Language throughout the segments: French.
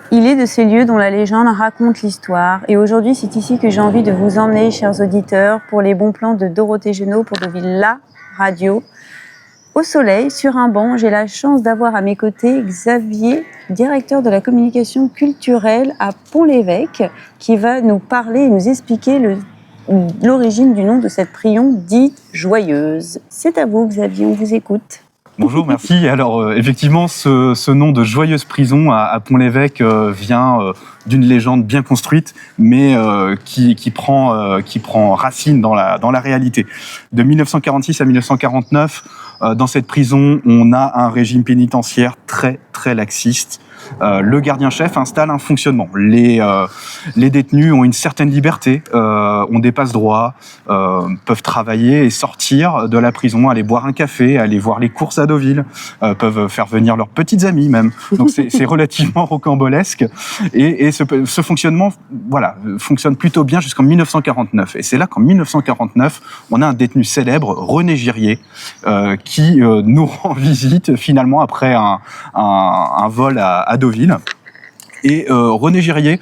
Il est de ces lieux dont la légende raconte l'histoire. Et aujourd'hui, c'est ici que j'ai envie de vous emmener, chers auditeurs, pour les bons plans de Dorothée Genot pour Deauville, la radio. Au soleil, sur un banc, j'ai la chance d'avoir à mes côtés Xavier, directeur de la communication culturelle à Pont-l'Évêque, qui va nous parler et nous expliquer l'origine du nom de cette prison dite joyeuse. C'est à vous, Xavier, on vous écoute. Bonjour, merci. Alors effectivement, ce nom de joyeuse prison à Pont-l'Évêque vient d'une légende bien construite, mais qui prend racine dans la réalité. De 1946 à 1949, dans cette prison, on a un régime pénitentiaire très laxiste. Le gardien-chef installe un fonctionnement. Les détenus ont une certaine liberté, ont des passe-droits, peuvent travailler et sortir de la prison, aller boire un café, aller voir les courses à Deauville, peuvent faire venir leurs petites amies même. Donc c'est relativement rocambolesque. Et ce fonctionnement, fonctionne plutôt bien jusqu'en 1949. Et c'est là qu'en 1949, on a un détenu célèbre, René Girrier, qui nous rend visite finalement après un vol à Deauville. Et René Girrier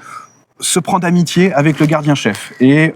se prend d'amitié avec le gardien-chef et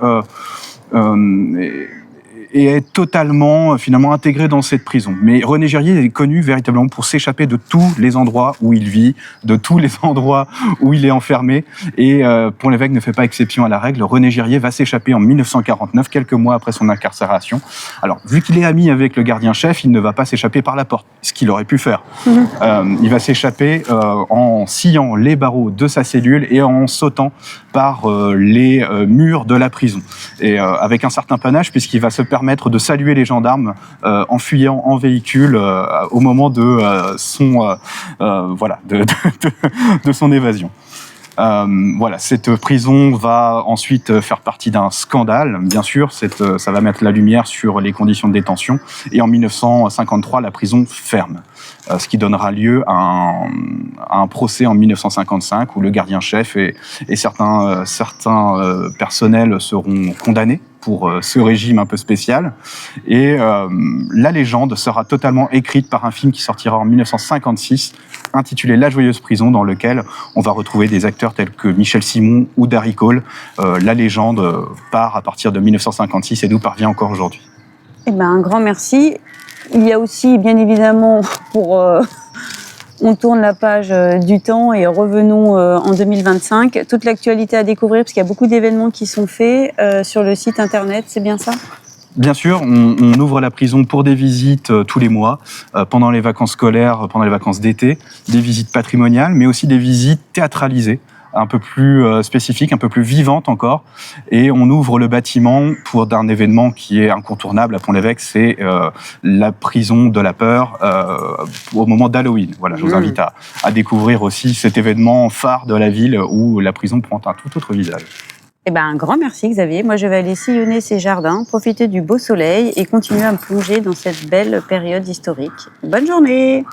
est totalement finalement intégré dans cette prison. Mais René Girrier est connu véritablement pour s'échapper de tous les endroits où il vit, de tous les endroits où il est enfermé. Et Pont-l'Évêque ne fait pas exception à la règle. René Girrier va s'échapper en 1949, quelques mois après son incarcération. Alors, vu qu'il est ami avec le gardien-chef, il ne va pas s'échapper par la porte, ce qu'il aurait pu faire. Il va s'échapper en sciant les barreaux de sa cellule et en sautant par les murs de la prison. Et avec un certain panache, puisqu'il va se permettre de saluer les gendarmes en fuyant en véhicule au moment de son évasion. Cette prison va ensuite faire partie d'un scandale, bien sûr, ça va mettre la lumière sur les conditions de détention, et en 1953, la prison ferme, ce qui donnera lieu à un procès en 1955 où le gardien-chef et certains personnels seront condamnés pour ce régime un peu spécial. Et la légende sera totalement écrite par un film qui sortira en 1956, intitulé La Joyeuse Prison, dans lequel on va retrouver des acteurs tels que Michel Simon ou Darry Cole. La légende part à partir de 1956 et nous parvient encore aujourd'hui. Eh ben, un grand merci. Il y a aussi, bien évidemment, on tourne la page du temps et revenons en 2025. Toute l'actualité à découvrir, parce qu'il y a beaucoup d'événements qui sont faits sur le site internet, c'est bien ça ? Bien sûr, on ouvre la prison pour des visites tous les mois, pendant les vacances scolaires, pendant les vacances d'été, des visites patrimoniales, mais aussi des visites théâtralisées, un peu plus spécifiques, un peu plus vivantes encore. Et on ouvre le bâtiment pour un événement qui est incontournable à Pont-l'Évêque, c'est la prison de la peur au moment d'Halloween. Voilà, je vous invite à découvrir aussi cet événement phare de la ville où la prison prend un tout autre visage. Eh ben, un grand merci Xavier. Moi je vais aller sillonner ces jardins, profiter du beau soleil et continuer à me plonger dans cette belle période historique. Bonne journée.